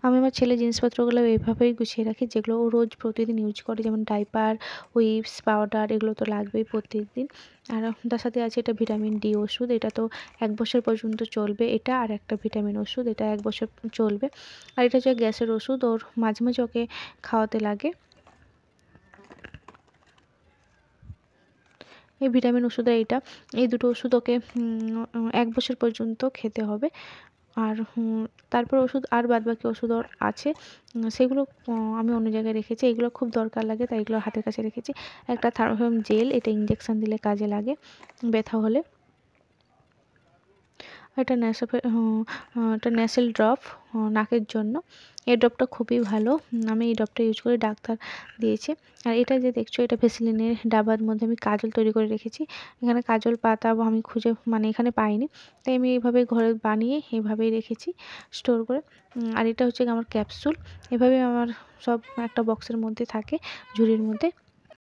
আমি আমার ছেলের জিনিসপত্রগুলো এইভাবেই গুছিয়ে রাখি, যেগুলো ও রোজ প্রতিদিন ইউজ করে, যেমন ডাইপার, হুইপস, পাউডার, এগুলো তো লাগবেই প্রত্যেকদিন। আর তার সাথে আছে এটা ভিটামিন ডি ওষুধ, এটা তো ১ বছর পর্যন্ত চলবে এটা, আর একটা ভিটামিন ওষুধ, এটা ১ বছর চলবে। আর এটা হচ্ছে গ্যাসের ওষুধ, ওর মাঝে, মাঝে ওকে খাওয়াতে লাগে। এই ভিটামিন ওষুধ আর এইটা, এই দুটো ওষুধ ওকে ১ বছর পর্যন্ত খেতে হবে। আর তারপর ওষুধ আর বাদবাকি ওষুধ ওর আছে, সেগুলো আমি অন্য জায়গায় রেখেছি। এগুলো খুব দরকার লাগে, তাই এগুলো হাতের কাছে রেখেছি। একটা থার্মোফার্ম জেল, এটা ইনজেকশন দিলে কাজে লাগে ব্যথা হলে। এটা এটা ন্যাসেল ড্রপ নাকের জন্য। এই ড্রপটা খুবই ভালো। আমি এই ড্রপটা ইউজ করি, ডাক্তার দিয়েছে। আর এটা যে দেখছো, এটা ভ্যাসলিনের ডাবার মধ্যে আমি কাজল তৈরি করে রেখেছি। এখানে কাজল পাতা আমি খুঁজে মানে এখানে পাইনি, তাই আমি এইভাবে ঘরে বানিয়ে এইভাবেই রেখেছি স্টোর করে। আর এটা হচ্ছে আমার ক্যাপসুল। এভাবে আমার সব একটা বক্সের মধ্যে থাকে, ঝুড়ির মধ্যে।